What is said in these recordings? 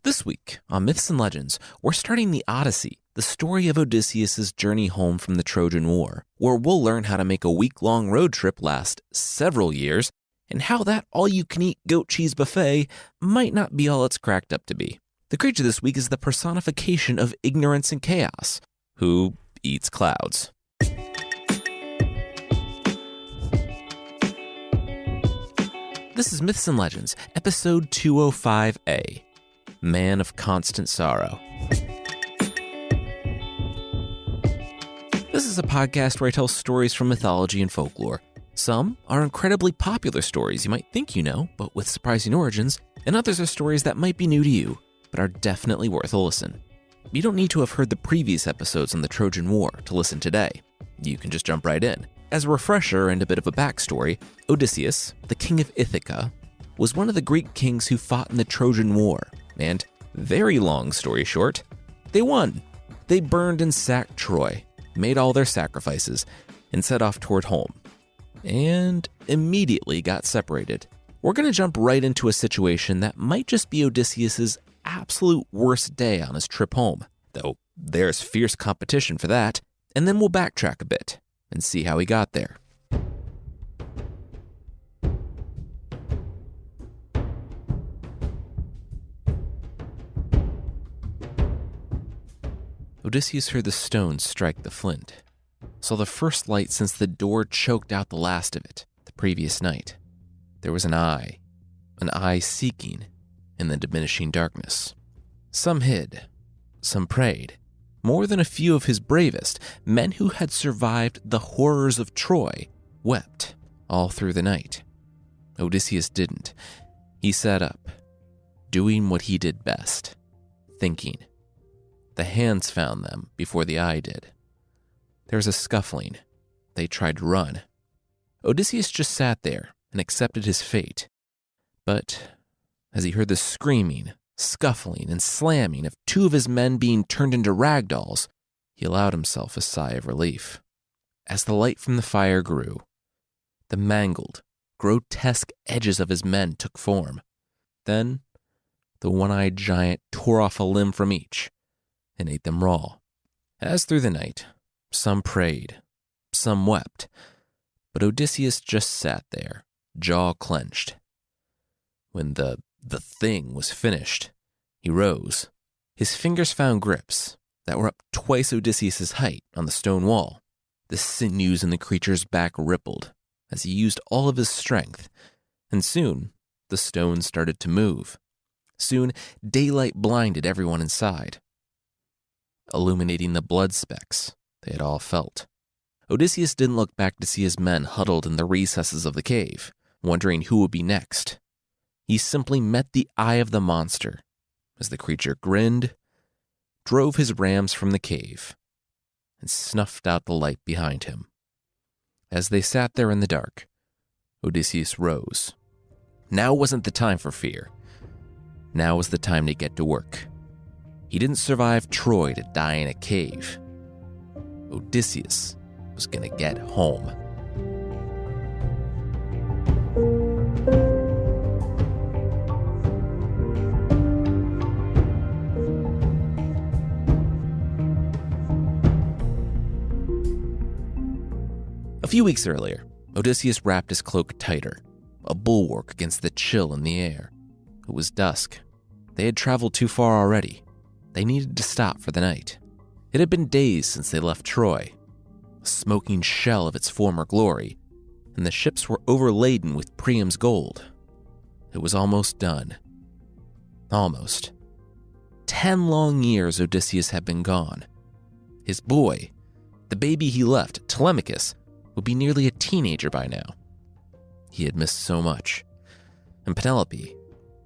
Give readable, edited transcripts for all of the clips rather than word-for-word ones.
This week on Myths and Legends, we're starting the Odyssey, the story of Odysseus' journey home from the Trojan War, where we'll learn how to make a week-long road trip last several years, and how that all-you-can-eat goat cheese buffet might not be all it's cracked up to be. The creature this week is the personification of ignorance and chaos, who eats clouds. This is Myths and Legends, episode 205A, Man of Constant Sorrow. This is a podcast where I tell stories from mythology and folklore. Some are incredibly popular stories you might think you know, but with surprising origins, and others are stories that might be new to you, but are definitely worth a listen. You don't need to have heard the previous episodes on the Trojan War to listen today. You can just jump right in. As a refresher and a bit of a backstory, Odysseus, the king of Ithaca, was one of the Greek kings who fought in the Trojan War, and, very long story short, they won. They burned and sacked Troy, made all their sacrifices, and set off toward home, and immediately got separated. We're going to jump right into a situation that might just be Odysseus' absolute worst day on his trip home, though there's fierce competition for that, and then we'll backtrack a bit and see how he got there. Odysseus heard the stones strike the flint, saw the first light since the door choked out the last of it the previous night. There was an eye seeking in the diminishing darkness. Some hid, some prayed. More than a few of his bravest, men who had survived the horrors of Troy, wept all through the night. Odysseus didn't. He sat up, doing what he did best, thinking. The hands found them before the eye did. There was a scuffling. They tried to run. Odysseus just sat there and accepted his fate. But as he heard the screaming, scuffling, and slamming of two of his men being turned into ragdolls, he allowed himself a sigh of relief. As the light from the fire grew, the mangled, grotesque edges of his men took form. Then, the one-eyed giant tore off a limb from each and ate them raw. As through the night, some prayed, some wept, but Odysseus just sat there, jaw clenched. When the thing was finished, he rose. His fingers found grips that were up twice Odysseus' height on the stone wall. The sinews in the creature's back rippled as he used all of his strength, and soon the stones started to move. Soon daylight blinded everyone inside, illuminating the blood specks they had all felt. Odysseus didn't look back to see his men huddled in the recesses of the cave, wondering who would be next. He simply met the eye of the monster as the creature grinned, drove his rams from the cave, and snuffed out the light behind him. As they sat there in the dark, Odysseus rose. Now wasn't the time for fear. Now was the time to get to work. He didn't survive Troy to die in a cave. Odysseus was going to get home. A few weeks earlier, Odysseus wrapped his cloak tighter, a bulwark against the chill in the air. It was dusk. They had traveled too far already. They needed to stop for the night. It had been days since they left Troy, a smoking shell of its former glory, and the ships were overladen with Priam's gold. It was almost done. Almost. 10 long years Odysseus had been gone. His boy, the baby he left, Telemachus, would be nearly a teenager by now. He had missed so much. And Penelope,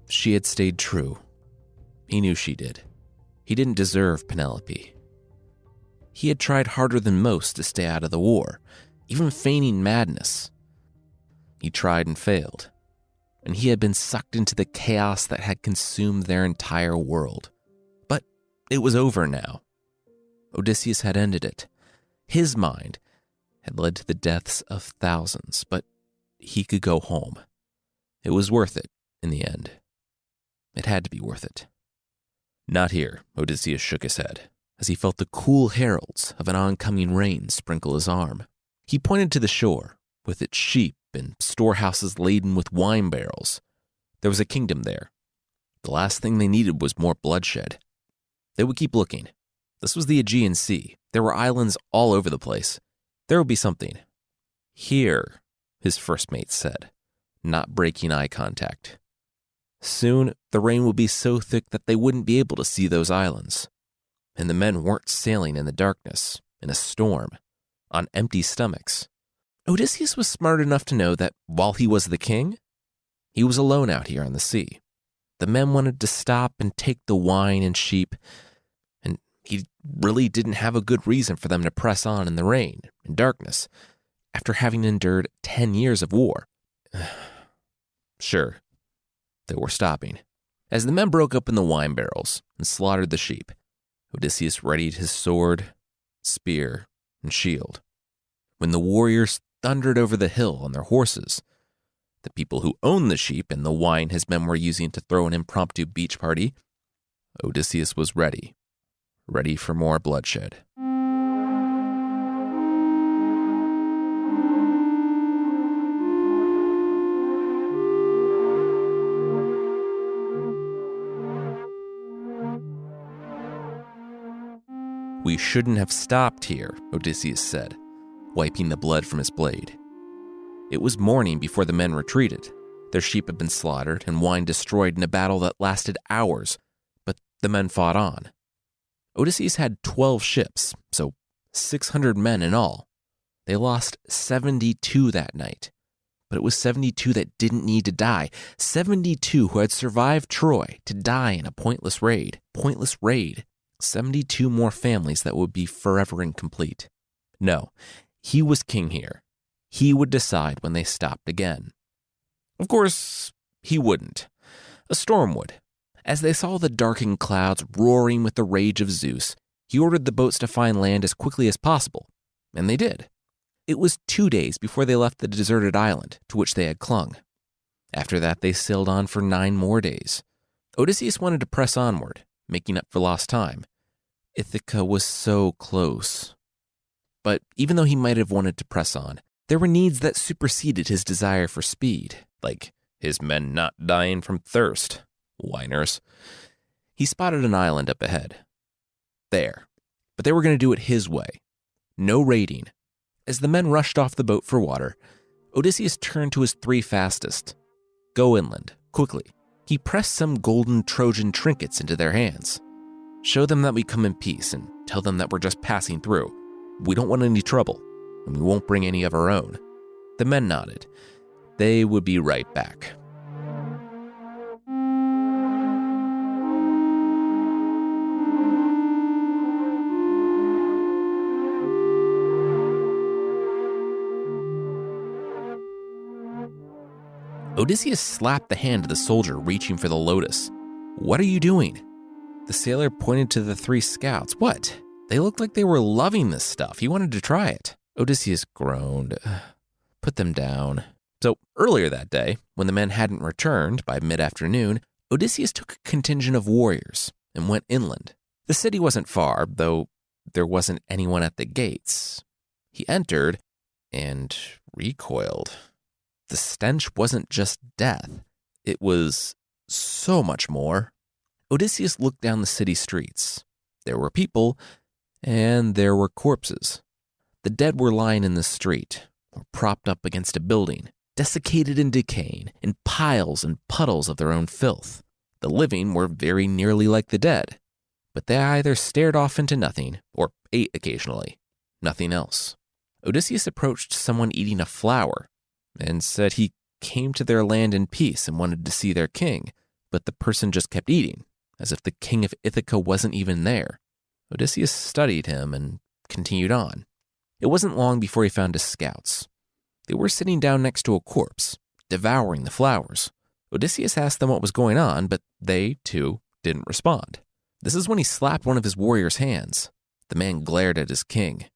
she had stayed true. He knew she did. He didn't deserve Penelope. He had tried harder than most to stay out of the war, even feigning madness. He tried and failed, and he had been sucked into the chaos that had consumed their entire world. But it was over now. Odysseus had ended it. His mind had led to the deaths of thousands, but he could go home. It was worth it in the end. It had to be worth it. Not here, Odysseus shook his head, as he felt the cool heralds of an oncoming rain sprinkle his arm. He pointed to the shore, with its sheep and storehouses laden with wine barrels. There was a kingdom there. The last thing they needed was more bloodshed. They would keep looking. This was the Aegean Sea. There were islands all over the place. There would be something. Here, his first mate said, not breaking eye contact. Soon, the rain would be so thick that they wouldn't be able to see those islands. And the men weren't sailing in the darkness, in a storm, on empty stomachs. Odysseus was smart enough to know that while he was the king, he was alone out here on the sea. The men wanted to stop and take the wine and sheep, and he really didn't have a good reason for them to press on in the rain and darkness after having endured 10 years of war. Sure, they were stopping. As the men broke open the wine barrels and slaughtered the sheep, Odysseus readied his sword, spear, and shield. When the warriors thundered over the hill on their horses, the people who owned the sheep and the wine his men were using to throw an impromptu beach party, Odysseus was ready for more bloodshed. We shouldn't have stopped here, Odysseus said, wiping the blood from his blade. It was morning before the men retreated. Their sheep had been slaughtered and wine destroyed in a battle that lasted hours, but the men fought on. Odysseus had 12 ships, so 600 men in all. They lost 72 that night, but it was 72 that didn't need to die, 72 who had survived Troy to die in a pointless raid. 72 more families that would be forever incomplete. No, he was king here. He would decide when they stopped again. Of course, he wouldn't. A storm would. As they saw the darkening clouds roaring with the rage of Zeus, he ordered the boats to find land as quickly as possible, and they did. It was 2 days before they left the deserted island to which they had clung. After that, they sailed on for 9 more days. Odysseus wanted to press onward, making up for lost time. Ithaca was so close. But even though he might have wanted to press on, there were needs that superseded his desire for speed, like his men not dying from thirst. Whiners. He spotted an island up ahead. There. But they were going to do it his way. No raiding. As the men rushed off the boat for water, Odysseus turned to his 3 fastest. Go inland, quickly. He pressed some golden Trojan trinkets into their hands. Show them that we come in peace and tell them that we're just passing through. We don't want any trouble, and we won't bring any of our own. The men nodded. They would be right back. Odysseus slapped the hand of the soldier reaching for the lotus. What are you doing? The sailor pointed to the 3 scouts. What? They looked like they were loving this stuff. He wanted to try it. Odysseus groaned. Put them down. So earlier that day, when the men hadn't returned by mid-afternoon, Odysseus took a contingent of warriors and went inland. The city wasn't far, though there wasn't anyone at the gates. He entered and recoiled. The stench wasn't just death. It was so much more. Odysseus looked down the city streets. There were people, and there were corpses. The dead were lying in the street, or propped up against a building, desiccated and decaying, in piles and puddles of their own filth. The living were very nearly like the dead, but they either stared off into nothing, or ate occasionally. Nothing else. Odysseus approached someone eating a flower, and said he came to their land in peace and wanted to see their king, but the person just kept eating, as if the king of Ithaca wasn't even there. Odysseus studied him and continued on. It wasn't long before he found his scouts. They were sitting down next to a corpse, devouring the flowers. Odysseus asked them what was going on, but they, too, didn't respond. This is when he slapped one of his warriors' hands. The man glared at his king.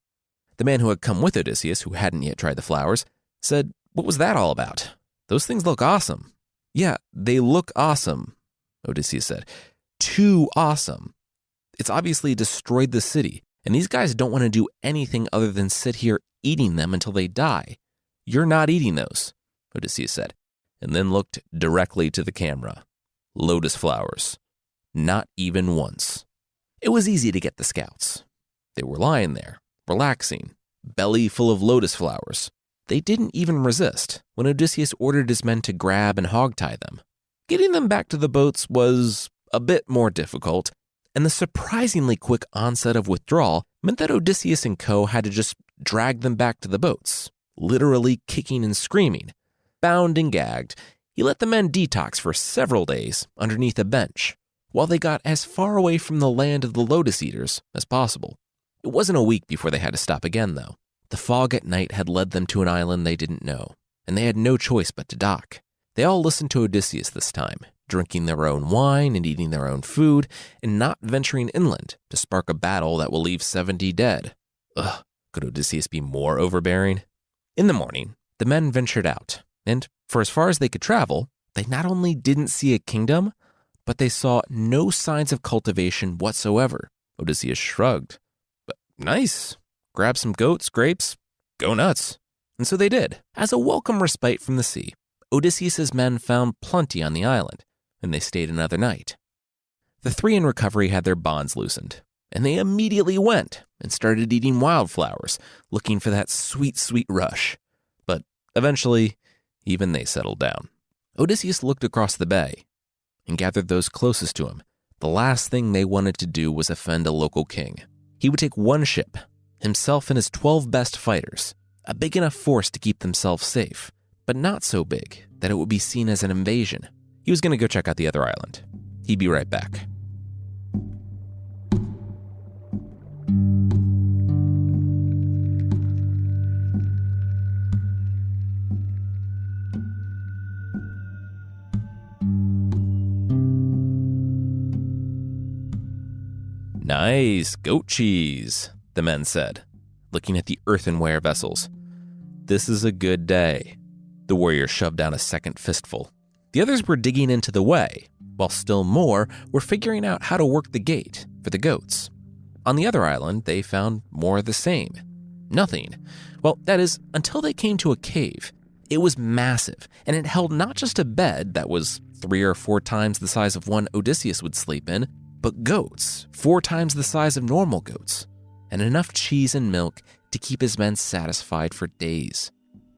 The man who had come with Odysseus, who hadn't yet tried the flowers, said, "What was that all about? Those things look awesome." "Yeah, they look awesome," Odysseus said. too awesome. It's obviously destroyed the city, and these guys don't want to do anything other than sit here eating them until they die. You're not eating those, Odysseus said, and then looked directly to the camera. Lotus flowers. Not even once. It was easy to get the scouts. They were lying there, relaxing, belly full of lotus flowers. They didn't even resist when Odysseus ordered his men to grab and hogtie them. Getting them back to the boats was a bit more difficult, and the surprisingly quick onset of withdrawal meant that Odysseus and co. had to just drag them back to the boats, literally kicking and screaming. Bound and gagged, he let the men detox for several days underneath a bench, while they got as far away from the land of the lotus eaters as possible. It wasn't a week before they had to stop again, though. The fog at night had led them to an island they didn't know, and they had no choice but to dock. They all listened to Odysseus this time, drinking their own wine and eating their own food, and not venturing inland to spark a battle that will leave 70 dead. Ugh, could Odysseus be more overbearing? In the morning, the men ventured out, and for as far as they could travel, they not only didn't see a kingdom, but they saw no signs of cultivation whatsoever. Odysseus shrugged. But nice. Grab some goats, grapes, go nuts. And so they did. As a welcome respite from the sea, Odysseus's men found plenty on the island, and they stayed another night. The three in recovery had their bonds loosened, and they immediately went and started eating wildflowers, looking for that sweet, sweet rush. But eventually, even they settled down. Odysseus looked across the bay and gathered those closest to him. The last thing they wanted to do was offend a local king. He would take one ship, himself and his 12 best fighters, a big enough force to keep themselves safe, but not so big that it would be seen as an invasion. He was going to go check out the other island. He'd be right back. Nice goat cheese, the men said, looking at the earthenware vessels. This is a good day. The warrior shoved down a second fistful. The others were digging into the way, while still more were figuring out how to work the gate for the goats. On the other island, they found more of the same. Nothing. Well, that is, until they came to a cave. It was massive, and it held not just a bed that was 3 or 4 times the size of one Odysseus would sleep in, but goats, 4 times the size of normal goats, and enough cheese and milk to keep his men satisfied for days.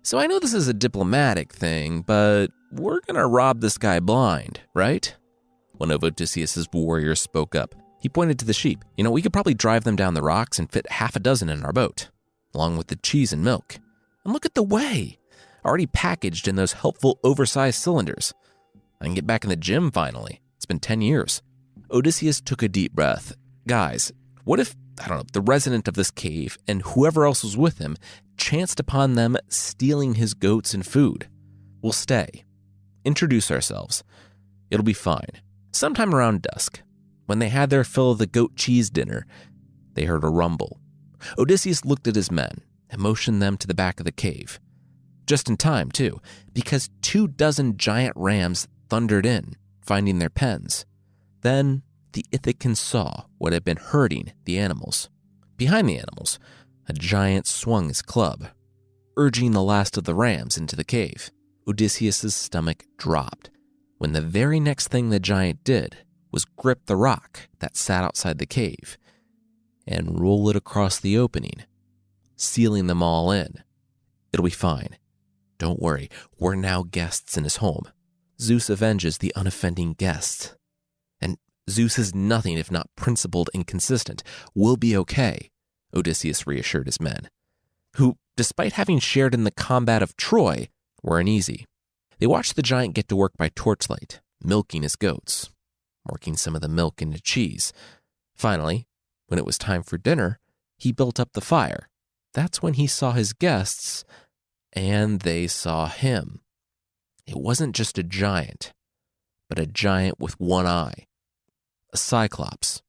So I know this is a diplomatic thing, but we're gonna rob this guy blind, right? One of Odysseus's warriors spoke up. He pointed to the sheep. We could probably drive them down the rocks and fit 6 in our boat, along with the cheese and milk. And look at the whey, already packaged in those helpful oversized cylinders. I can get back in the gym finally. It's been 10 years. Odysseus took a deep breath. Guys, what if, the resident of this cave and whoever else was with him chanced upon them stealing his goats and food? We'll stay. Introduce ourselves. It'll be fine. Sometime around dusk, when they had their fill of the goat cheese dinner, they heard a rumble. Odysseus looked at his men and motioned them to the back of the cave. Just in time, too, because 24 giant rams thundered in, finding their pens. Then the Ithacan saw what had been hurting the animals. Behind the animals, a giant swung his club, urging the last of the rams into the cave. Odysseus's stomach dropped when the very next thing the giant did was grip the rock that sat outside the cave and roll it across the opening, sealing them all in. It'll be fine. Don't worry, we're now guests in his home. Zeus avenges the unoffending guests. And Zeus is nothing if not principled and consistent. We'll be okay, Odysseus reassured his men, who, despite having shared in the combat of Troy, were uneasy. They watched the giant get to work by torchlight, milking his goats, working some of the milk into cheese. Finally, when it was time for dinner, he built up the fire. That's when he saw his guests, and they saw him. It wasn't just a giant, but a giant with one eye, a cyclopes.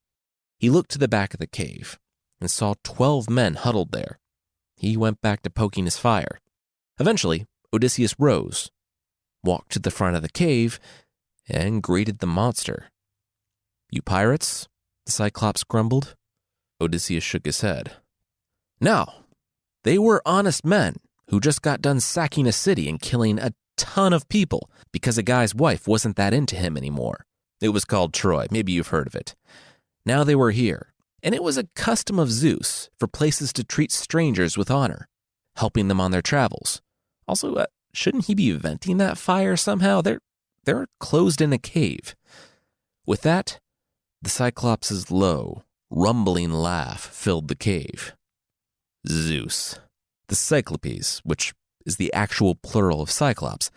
He looked to the back of the cave and saw 12 men huddled there. He went back to poking his fire. Eventually, Odysseus rose, walked to the front of the cave, and greeted the monster. You pirates? The Cyclops grumbled. Odysseus shook his head. No, they were honest men who just got done sacking a city and killing a ton of people because a guy's wife wasn't that into him anymore. It was called Troy. Maybe you've heard of it. Now they were here, and it was a custom of Zeus for places to treat strangers with honor, helping them on their travels. Also, shouldn't he be venting that fire somehow? They're closed in a cave. With that, the Cyclops' low, rumbling laugh filled the cave. Zeus, the Cyclopes, which is the actual plural of Cyclops,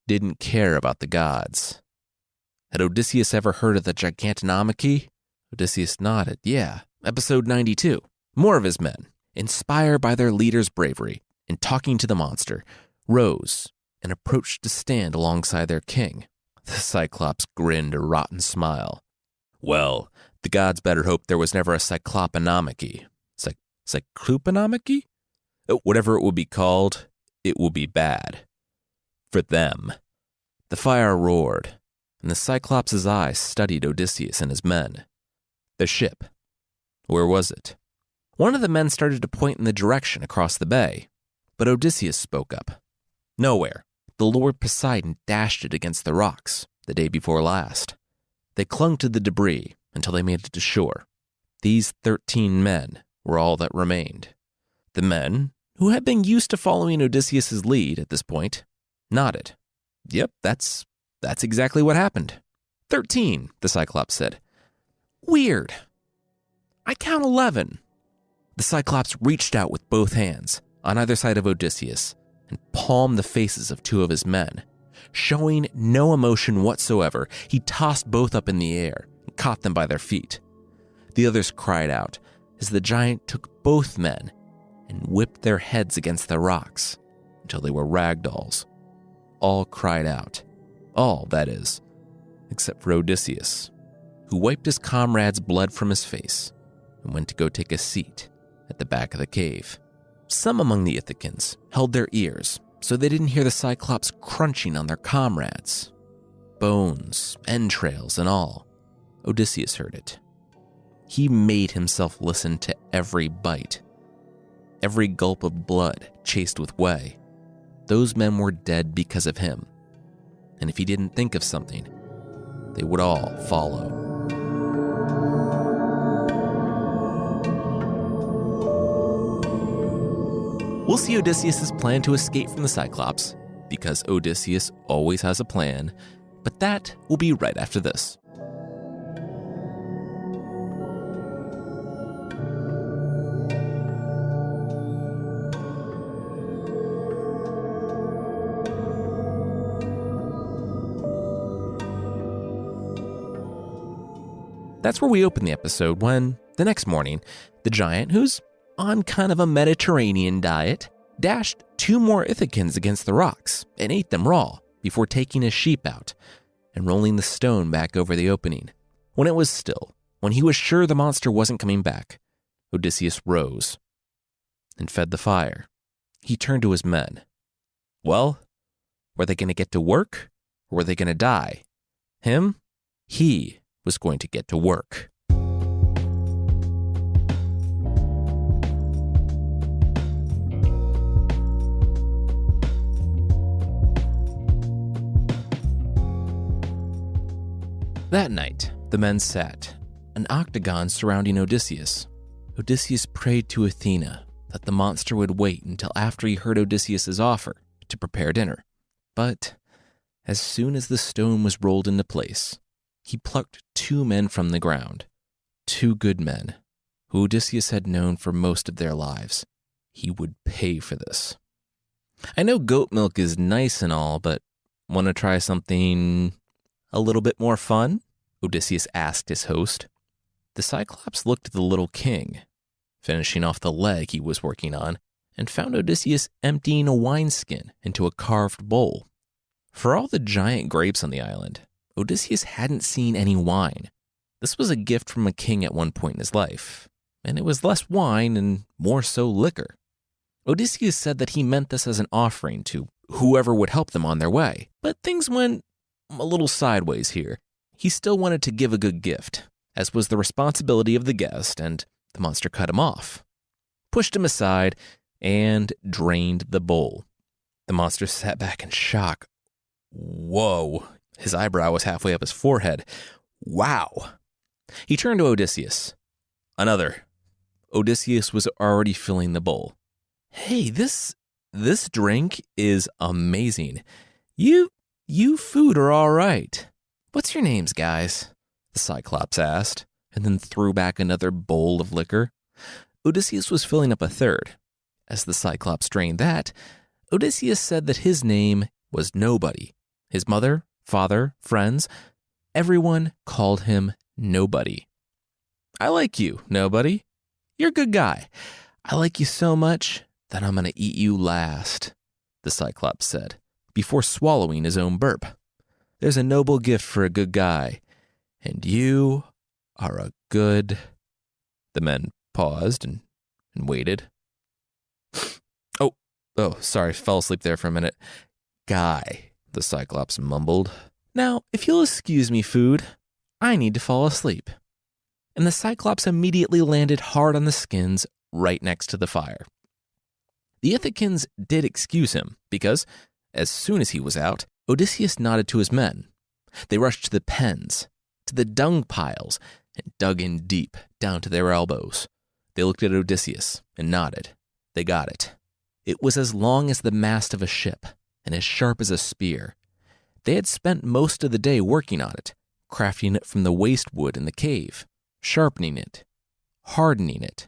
didn't care about the gods. Had Odysseus ever heard of the Gigantonomachy? Odysseus nodded. Yeah, episode 92. More of his men, inspired by their leader's bravery and talking to the monster, rose and approached to stand alongside their king. The Cyclops grinned a rotten smile. Well, the gods better hope there was never a cyclopenomachy. Cyclopenomachy? Whatever it will be called, it will be bad. For them. The fire roared, and the Cyclops' eyes studied Odysseus and his men. The ship. Where was it? One of the men started to point in the direction across the bay, but Odysseus spoke up. Nowhere. The Lord Poseidon dashed it against the rocks the day before last. They clung to the debris until they made it to shore. These 13 men were all that remained. The men, who had been used to following Odysseus' lead at this point, nodded. Yep, that's exactly what happened. 13, the Cyclops said. Weird. I count 11. The Cyclops reached out with both hands on either side of Odysseus and palmed the faces of two of his men. Showing no emotion whatsoever, he tossed both up in the air and caught them by their feet. The others cried out as the giant took both men and whipped their heads against the rocks until they were ragdolls. All cried out. All, that is, except for Odysseus, who wiped his comrade's blood from his face and went to go take a seat at the back of the cave. Some among the Ithacans held their ears so they didn't hear the Cyclops crunching on their comrades. Bones, entrails, and all. Odysseus heard it. He made himself listen to every bite. Every gulp of blood chased with whey. Those men were dead because of him. And if he didn't think of something, they would all follow. We'll see Odysseus' plan to escape from the Cyclops, because Odysseus always has a plan, but that will be right after this. That's where we open the episode when, the next morning, the giant, who's on kind of a Mediterranean diet, dashed 2 more Ithacans against the rocks and ate them raw before taking his sheep out and rolling the stone back over the opening. When it was still, when he was sure the monster wasn't coming back, Odysseus rose and fed the fire. He turned to his men. Well, were they going to get to work or were they going to die? Him? He was going to get to work. That night, the men sat, an octagon surrounding Odysseus. Odysseus prayed to Athena that the monster would wait until after he heard Odysseus' offer to prepare dinner. But as soon as the stone was rolled into place, he plucked 2 men from the ground, 2 good men, who Odysseus had known for most of their lives. He would pay for this. I know goat milk is nice and all, but want to try something a little bit more fun? Odysseus asked his host. The Cyclops looked at the little king, finishing off the leg he was working on, and found Odysseus emptying a wineskin into a carved bowl. For all the giant grapes on the island, Odysseus hadn't seen any wine. This was a gift from a king at one point in his life, and it was less wine and more so liquor. Odysseus said that he meant this as an offering to whoever would help them on their way, but things went a little sideways here. He still wanted to give a good gift, as was the responsibility of the guest, and the monster cut him off, pushed him aside, and drained the bowl. The monster sat back in shock. Whoa. His eyebrow was halfway up his forehead. Wow. He turned to Odysseus. Another. Odysseus was already filling the bowl. Hey, this drink is amazing. You food are all right. What's your names, guys? The Cyclops asked, and then threw back another bowl of liquor. Odysseus was filling up a third. As the Cyclops drained that, Odysseus said that his name was Nobody. His mother, father, friends, everyone called him Nobody. I like you, Nobody. You're a good guy. I like you so much that I'm going to eat you last, the Cyclops said, before swallowing his own burp. There's a noble gift for a good guy, and you are a good... The men paused and waited. Oh, sorry, fell asleep there for a minute. Guy, the Cyclops mumbled. Now, if you'll excuse me, food, I need to fall asleep. And the Cyclops immediately landed hard on the skins right next to the fire. The Ithacans did excuse him because, as soon as he was out, Odysseus nodded to his men. They rushed to the pens, to the dung piles, and dug in deep, down to their elbows. They looked at Odysseus and nodded. They got it. It was as long as the mast of a ship and as sharp as a spear. They had spent most of the day working on it, crafting it from the waste wood in the cave, sharpening it, hardening it.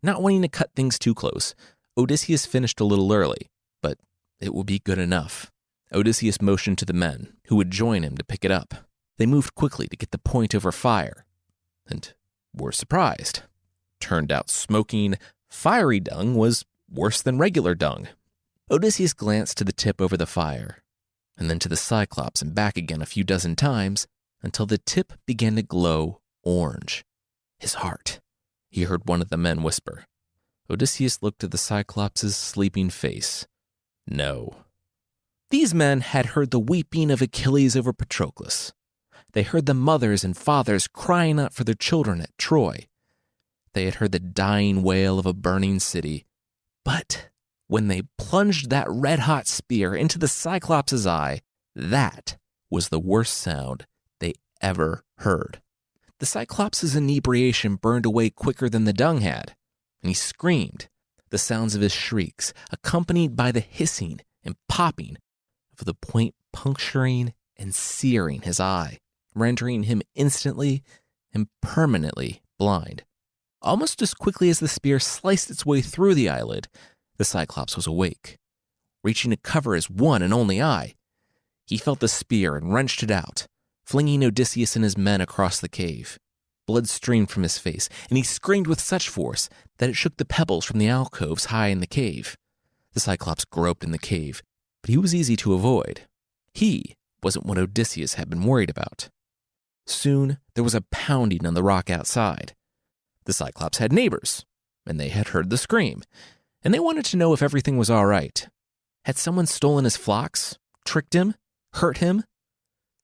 Not wanting to cut things too close, Odysseus finished a little early, but it would be good enough. Odysseus motioned to the men, who would join him to pick it up. They moved quickly to get the point over fire, and were surprised. Turned out smoking, fiery dung was worse than regular dung. Odysseus glanced to the tip over the fire, and then to the Cyclops and back again a few dozen times, until the tip began to glow orange. His heart, he heard one of the men whisper. Odysseus looked at the Cyclops' sleeping face. No. These men had heard the weeping of Achilles over Patroclus. They heard the mothers and fathers crying out for their children at Troy. They had heard the dying wail of a burning city. But when they plunged that red-hot spear into the Cyclops' eye, that was the worst sound they ever heard. The Cyclops' inebriation burned away quicker than the dung had, and he screamed, the sounds of his shrieks, accompanied by the hissing and popping of the point puncturing and searing his eye, rendering him instantly and permanently blind. Almost as quickly as the spear sliced its way through the eyelid, the Cyclops was awake. Reaching to cover his one and only eye, he felt the spear and wrenched it out, flinging Odysseus and his men across the cave. Blood streamed from his face, and he screamed with such force that it shook the pebbles from the alcoves high in the cave. The Cyclops groped in the cave, but he was easy to avoid. He wasn't what Odysseus had been worried about. Soon, there was a pounding on the rock outside. The Cyclops had neighbors, and they had heard the scream, and they wanted to know if everything was all right. Had someone stolen his flocks, tricked him, hurt him?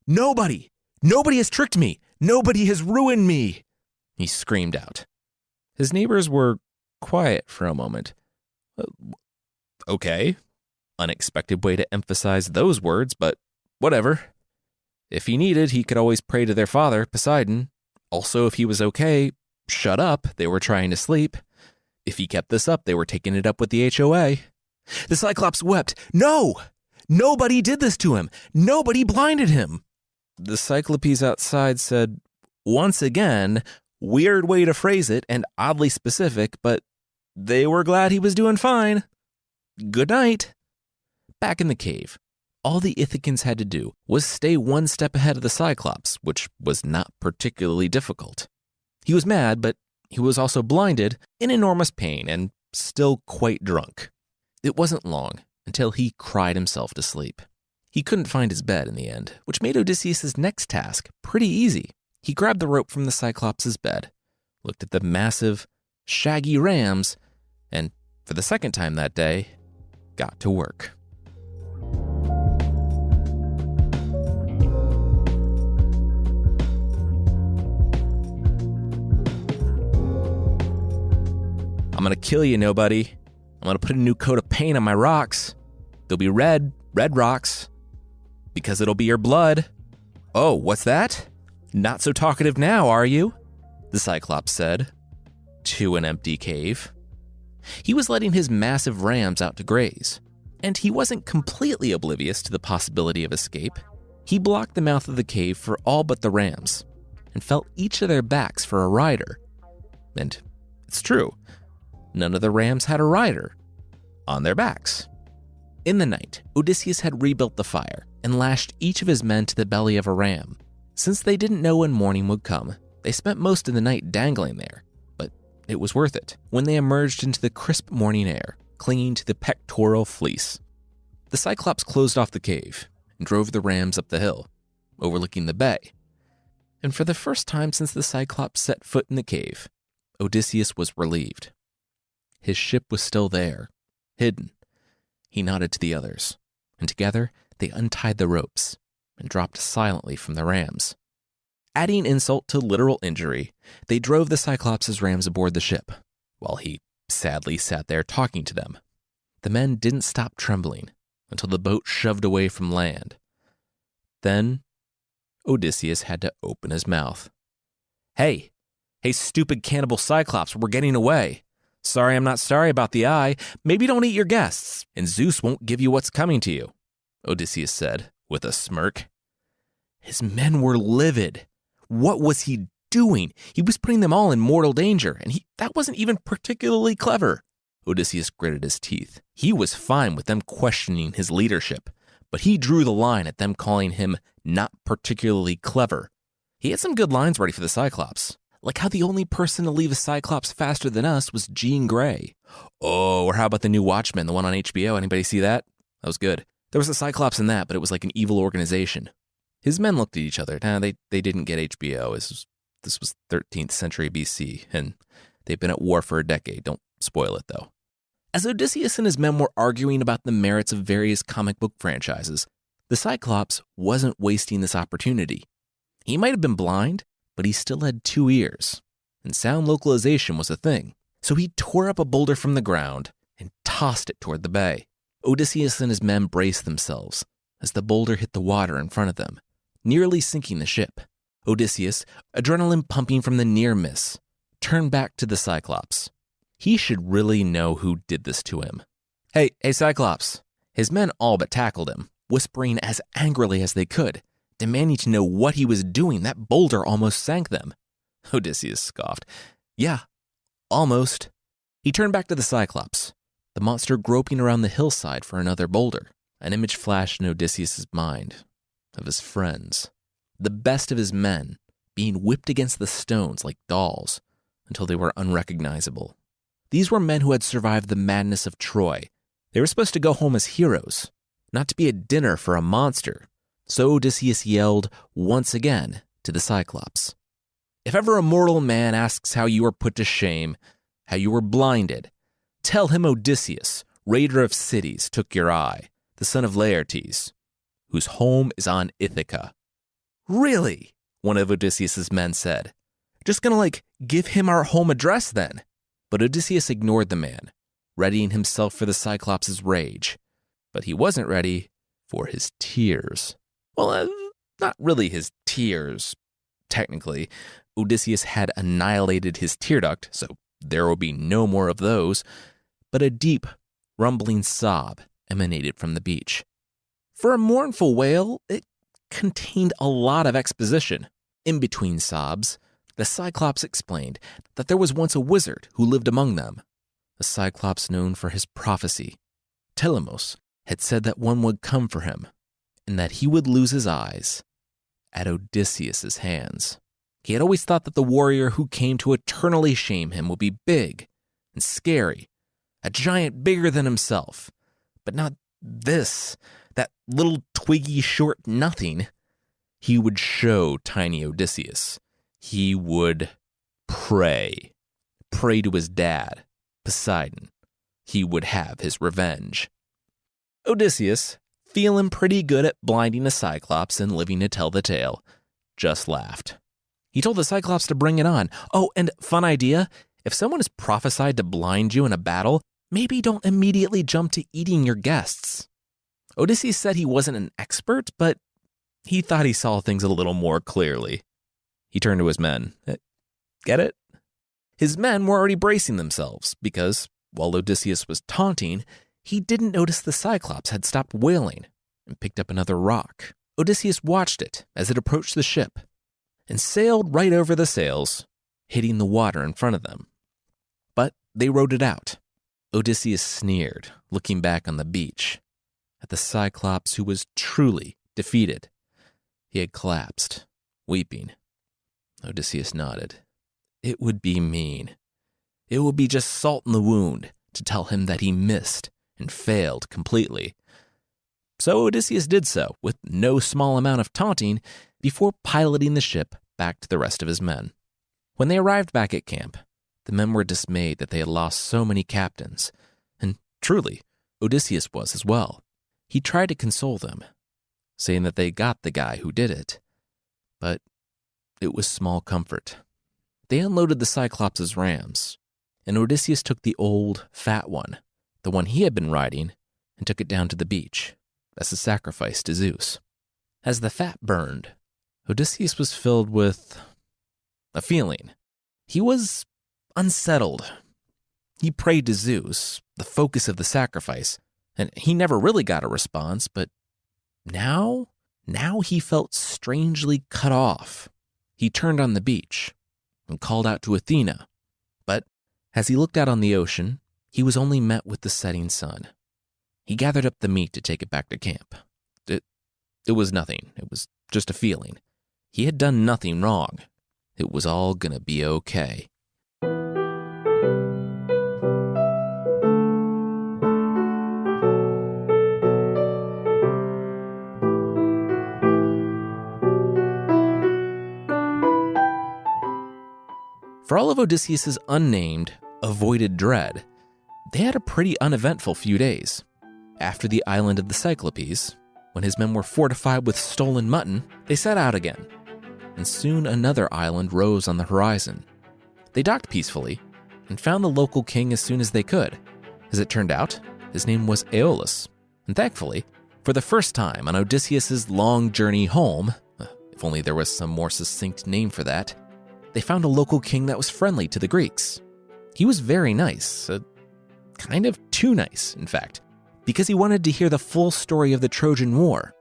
Nobody! Nobody has tricked me! Nobody has ruined me! He screamed out. His neighbors were quiet for a moment. Okay. Unexpected way to emphasize those words, but whatever. If he needed, he could always pray to their father, Poseidon. Also, if he was okay, shut up, they were trying to sleep. If he kept this up, they were taking it up with the HOA. The Cyclops wept. No! Nobody did this to him. Nobody blinded him. The Cyclopes outside said, once again, weird way to phrase it and oddly specific, but they were glad he was doing fine. Good night. Back in the cave, all the Ithacans had to do was stay one step ahead of the Cyclops, which was not particularly difficult. He was mad, but he was also blinded, in enormous pain, and still quite drunk. It wasn't long until he cried himself to sleep. He couldn't find his bed in the end, which made Odysseus' next task pretty easy. He grabbed the rope from the Cyclops' bed, looked at the massive, shaggy rams, and, for the second time that day, got to work. I'm gonna kill you, nobody. I'm gonna put a new coat of paint on my rocks. They'll be red rocks, because it'll be your blood. Oh, what's that? Not so talkative now, are you? The Cyclops said, to an empty cave. He was letting his massive rams out to graze, and he wasn't completely oblivious to the possibility of escape. He blocked the mouth of the cave for all but the rams, and felt each of their backs for a rider. And it's true, none of the rams had a rider on their backs. In the night, Odysseus had rebuilt the fire and lashed each of his men to the belly of a ram. Since they didn't know when morning would come, they spent most of the night dangling there, but it was worth it when they emerged into the crisp morning air, clinging to the pectoral fleece. The Cyclops closed off the cave and drove the rams up the hill, overlooking the bay. And for the first time since the Cyclops set foot in the cave, Odysseus was relieved. His ship was still there, hidden. He nodded to the others, and together they untied the ropes and dropped silently from the rams. Adding insult to literal injury, they drove the Cyclops' rams aboard the ship, while he sadly sat there talking to them. The men didn't stop trembling until the boat shoved away from land. Then Odysseus had to open his mouth. Hey, stupid cannibal Cyclops, we're getting away. Sorry, I'm not sorry about the eye. Maybe don't eat your guests, and Zeus won't give you what's coming to you, Odysseus said with a smirk. His men were livid. What was he doing? He was putting them all in mortal danger, and that wasn't even particularly clever. Odysseus gritted his teeth. He was fine with them questioning his leadership, but he drew the line at them calling him not particularly clever. He had some good lines ready for the Cyclops. Like how the only person to leave a Cyclops faster than us was Jean Grey. Oh, or how about the new Watchmen, the one on HBO? Anybody see that? That was good. There was a Cyclops in that, but it was like an evil organization. His men looked at each other. Nah, they didn't get HBO. This was 13th century BC, and they've been at war for a decade. Don't spoil it, though. As Odysseus and his men were arguing about the merits of various comic book franchises, the Cyclops wasn't wasting this opportunity. He might have been blind, but he still had 2 ears, and sound localization was a thing. So he tore up a boulder from the ground and tossed it toward the bay. Odysseus and his men braced themselves as the boulder hit the water in front of them, nearly sinking the ship. Odysseus, adrenaline pumping from the near miss, turned back to the Cyclops. He should really know who did this to him. Hey, Cyclops. His men all but tackled him, whispering as angrily as they could, demanding to know what he was doing. That boulder almost sank them. Odysseus scoffed. Yeah, almost. He turned back to the Cyclops, the monster groping around the hillside for another boulder. An image flashed in Odysseus' mind of his friends, the best of his men, being whipped against the stones like dolls until they were unrecognizable. These were men who had survived the madness of Troy. They were supposed to go home as heroes, not to be a dinner for a monster. So Odysseus yelled once again to the Cyclops. If ever a mortal man asks how you were put to shame, how you were blinded, tell him Odysseus, raider of cities, took your eye, the son of Laertes, whose home is on Ithaca. Really? One of Odysseus' men said. Just gonna give him our home address then? But Odysseus ignored the man, readying himself for the Cyclops' rage. But he wasn't ready for his tears. Well, not really his tears, technically. Odysseus had annihilated his tear duct, so there will be no more of those. But a deep, rumbling sob emanated from the beach. For a mournful wail, it contained a lot of exposition. In between sobs, the Cyclops explained that there was once a wizard who lived among them, a Cyclops known for his prophecy. Telemachus had said that one would come for him, and that he would lose his eyes at Odysseus' hands. He had always thought that the warrior who came to eternally shame him would be big and scary, a giant bigger than himself, but not this, that little twiggy short nothing. He would show tiny Odysseus. He would pray to his dad, Poseidon. He would have his revenge. Odysseus, feeling pretty good at blinding a Cyclops and living to tell the tale, just laughed. He told the Cyclops to bring it on. Oh, and fun idea, If someone is prophesied to blind you in a battle, maybe don't immediately jump to eating your guests. Odysseus said he wasn't an expert, but he thought he saw things a little more clearly. He turned to his men. Get it? His men were already bracing themselves because, while Odysseus was taunting, he didn't notice the cyclops had stopped wailing and picked up another rock. Odysseus watched it as it approached the ship and sailed right over the sails, hitting the water in front of them. But they rode it out. Odysseus sneered, looking back on the beach at the cyclops who was truly defeated. He had collapsed, weeping. Odysseus nodded. It would be mean. It would be just salt in the wound to tell him that he missed and failed completely. So Odysseus did so, with no small amount of taunting, before piloting the ship back to the rest of his men. When they arrived back at camp, the men were dismayed that they had lost so many captains, and truly, Odysseus was as well. He tried to console them, saying that they got the guy who did it, but it was small comfort. They unloaded the Cyclops' rams, and Odysseus took the old, fat one, the one he had been riding, and took it down to the beach as a sacrifice to Zeus. As the fat burned, Odysseus was filled with a feeling. He was unsettled. He prayed to Zeus, the focus of the sacrifice, and he never really got a response, but now he felt strangely cut off. He turned on the beach and called out to Athena, but as he looked out on the ocean, he was only met with the setting sun. He gathered up the meat to take it back to camp. It was nothing. It was just a feeling. He had done nothing wrong. It was all gonna be okay. For all of Odysseus' unnamed, avoided dread, they had a pretty uneventful few days. After the island of the Cyclopes, when his men were fortified with stolen mutton, they set out again, and soon another island rose on the horizon. They docked peacefully and found the local king as soon as they could. As it turned out, his name was Aeolus, and thankfully, for the first time on Odysseus' long journey home, if only there was some more succinct name for that, they found a local king that was friendly to the Greeks. He was very nice, kind of too nice, in fact, because he wanted to hear the full story of the Trojan War,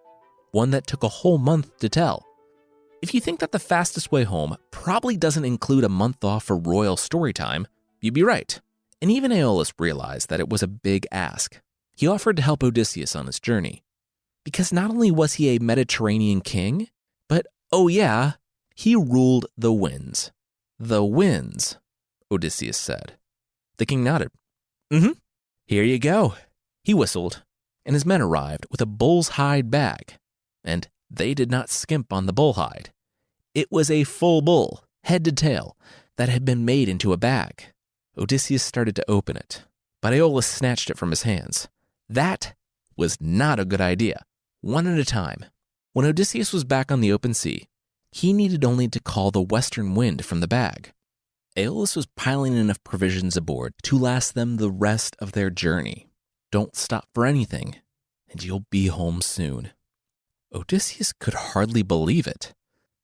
one that took a whole month to tell. If you think that the fastest way home probably doesn't include a month off for royal story time, you'd be right. And even Aeolus realized that it was a big ask. He offered to help Odysseus on his journey, because not only was he a Mediterranean king, but, oh yeah, he ruled the winds. The winds, Odysseus said. The king nodded. Here you go. He whistled, and his men arrived with a bull's hide bag, and they did not skimp on the bull hide. It was a full bull, head to tail, that had been made into a bag. Odysseus started to open it, but Aeolus snatched it from his hands. That was not a good idea. One at a time. When Odysseus was back on the open sea, he needed only to call the western wind from the bag. Aeolus was piling enough provisions aboard to last them the rest of their journey. Don't stop for anything, and you'll be home soon. Odysseus could hardly believe it.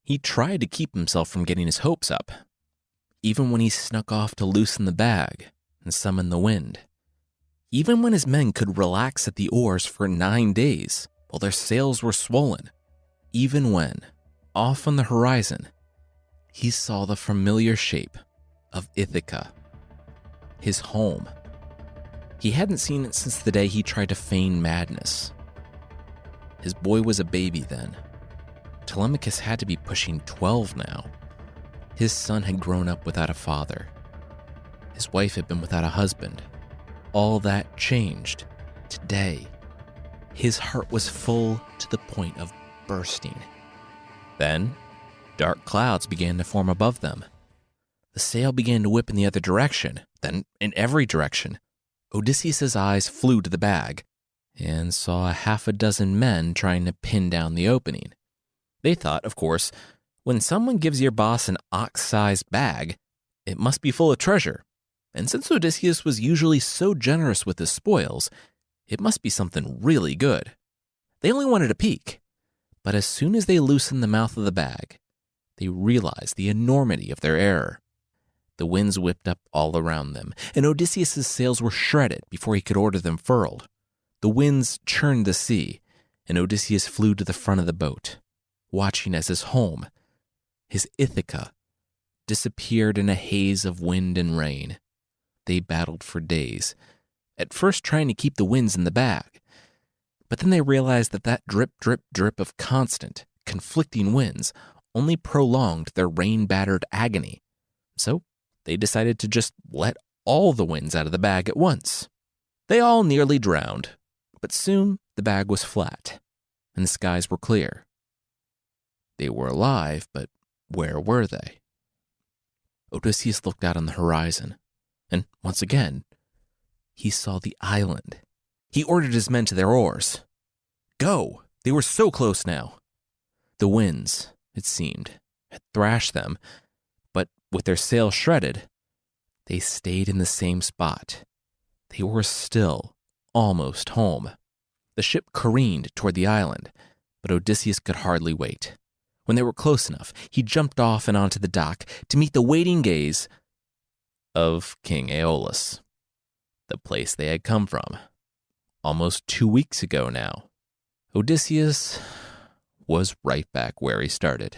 He tried to keep himself from getting his hopes up, even when he snuck off to loosen the bag and summon the wind. Even when his men could relax at the oars for 9 days while their sails were swollen. Even when, off on the horizon, he saw the familiar shape of Ithaca, his home. He hadn't seen it since the day he tried to feign madness. His boy was a baby then. Telemachus had to be pushing 12 now. His son had grown up without a father. His wife had been without a husband. All that changed today. His heart was full to the point of bursting. Then, dark clouds began to form above them. The sail began to whip in the other direction, then in every direction. Odysseus' eyes flew to the bag and saw 6 men trying to pin down the opening. They thought, of course, when someone gives your boss an ox-sized bag, it must be full of treasure, And since Odysseus was usually so generous with his spoils, it must be something really good. They only wanted a peek, but as soon as they loosened the mouth of the bag, they realized the enormity of their error. The winds whipped up all around them, and Odysseus' sails were shredded before he could order them furled. The winds churned the sea, and Odysseus flew to the front of the boat, watching as his home, his Ithaca, disappeared in a haze of wind and rain. They battled for days, at first trying to keep the winds in the bag. But then they realized that drip, drip, drip of constant, conflicting winds only prolonged their rain-battered agony. So they decided to just let all the winds out of the bag at once. They all nearly drowned, but soon the bag was flat, and the skies were clear. They were alive, but where were they? Odysseus looked out on the horizon, and once again, he saw the island. He ordered his men to their oars. Go! They were so close now. The winds, it seemed, had thrashed them, but with their sails shredded, they stayed in the same spot. They were still almost home. The ship careened toward the island, but Odysseus could hardly wait. When they were close enough, he jumped off and onto the dock to meet the waiting gaze of King Aeolus, the place they had come from. Almost 2 weeks ago now, Odysseus was right back where he started.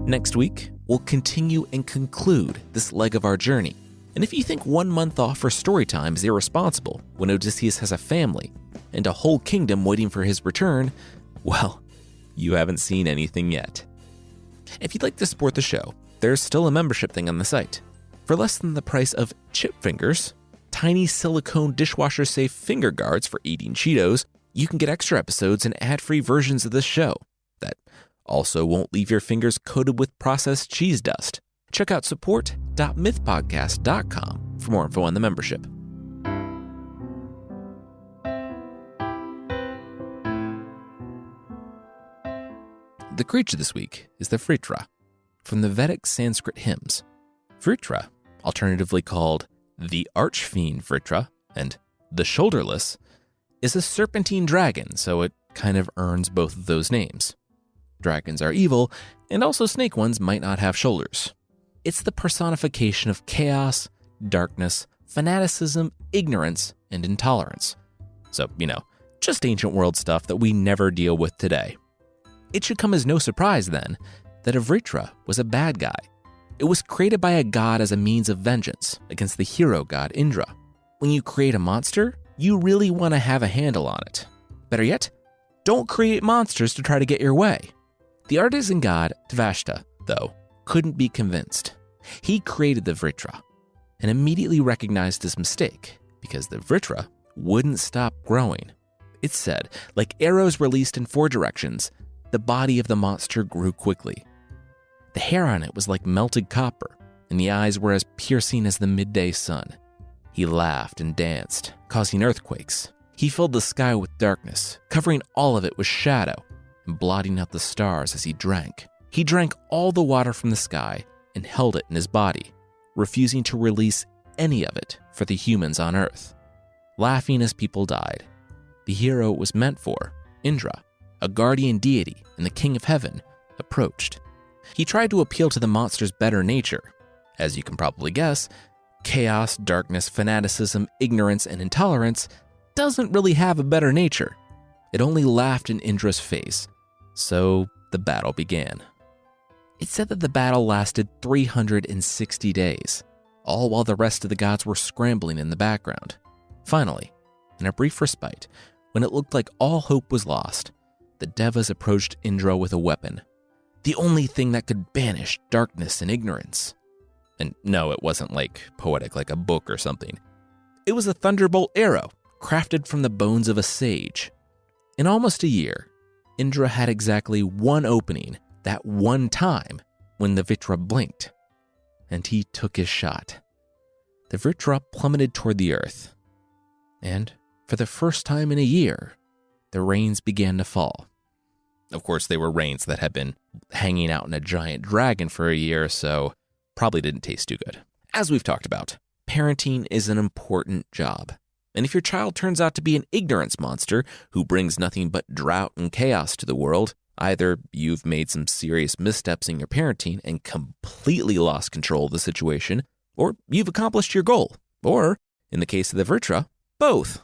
Next week, we'll continue and conclude this leg of our journey. And if you think 1 month off for story time is irresponsible when Odysseus has a family and a whole kingdom waiting for his return, well, you haven't seen anything yet. If you'd like to support the show, there's still a membership thing on the site. For less than the price of chip fingers, tiny silicone dishwasher-safe finger guards for eating Cheetos, you can get extra episodes and ad-free versions of this show that also won't leave your fingers coated with processed cheese dust. Check out support.mythpodcast.com for more info on the membership. The creature this week is the Vritra, from the Vedic Sanskrit hymns. Vritra, alternatively called the Archfiend Vritra and the Shoulderless, is a serpentine dragon, so it kind of earns both of those names. Dragons are evil, and also snake ones might not have shoulders. It's the personification of chaos, darkness, fanaticism, ignorance, and intolerance. So, just ancient world stuff that we never deal with today. It should come as no surprise, then, that a Vritra was a bad guy. It was created by a god as a means of vengeance against the hero god Indra. When you create a monster, you really want to have a handle on it. Better yet, don't create monsters to try to get your way. The artisan god Tvashta, though, couldn't be convinced. He created the Vritra and immediately recognized his mistake because the Vritra wouldn't stop growing. It said, like arrows released in 4 directions, the body of the monster grew quickly. The hair on it was like melted copper, and the eyes were as piercing as the midday sun. He laughed and danced, causing earthquakes. He filled the sky with darkness, covering all of it with shadow, and blotting out the stars as he drank. He drank all the water from the sky and held it in his body, refusing to release any of it for the humans on Earth. Laughing as people died, the hero it was meant for, Indra, a guardian deity and the king of heaven, approached. He tried to appeal to the monster's better nature. As you can probably guess, chaos, darkness, fanaticism, ignorance, and intolerance doesn't really have a better nature. It only laughed in Indra's face. So the battle began. It's said that the battle lasted 360 days, all while the rest of the gods were scrambling in the background. Finally, in a brief respite, when it looked like all hope was lost, the Devas approached Indra with a weapon, the only thing that could banish darkness and ignorance. And no, it wasn't poetic like a book or something. It was a thunderbolt arrow, crafted from the bones of a sage. In almost a year, Indra had exactly one opening, that one time when the Vritra blinked, and he took his shot. the Vritra plummeted toward the earth. And for the first time in a year, the rains began to fall. Of course, they were rains that had been hanging out in a giant dragon for a year, so probably didn't taste too good. As we've talked about, parenting is an important job. And if your child turns out to be an ignorance monster who brings nothing but drought and chaos to the world, either you've made some serious missteps in your parenting and completely lost control of the situation, or you've accomplished your goal. Or, in the case of the Vritra, both.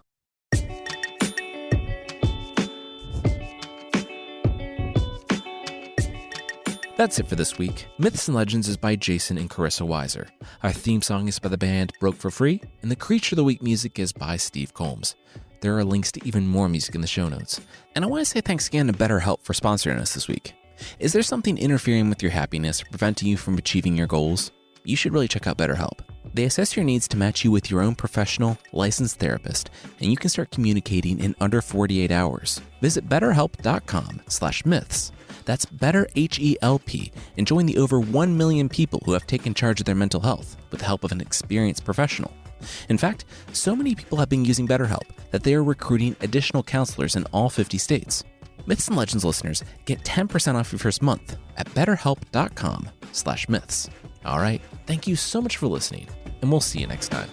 That's it for this week. Myths and Legends is by Jason and Carissa Weiser. Our theme song is by the band Broke for Free, and the Creature of the Week music is by Steve Combs. There are links to even more music in the show notes. And I want to say thanks again to BetterHelp for sponsoring us this week. Is there something interfering with your happiness or preventing you from achieving your goals? You should really check out BetterHelp. They assess your needs to match you with your own professional, licensed therapist, and you can start communicating in under 48 hours. Visit betterhelp.com/myths. That's BetterHelp, and join the over 1 million people who have taken charge of their mental health with the help of an experienced professional. In fact, so many people have been using BetterHelp that they are recruiting additional counselors in all 50 states. Myths and Legends listeners get 10% off your first month at betterhelp.com/myths. All right, thank you so much for listening, and we'll see you next time.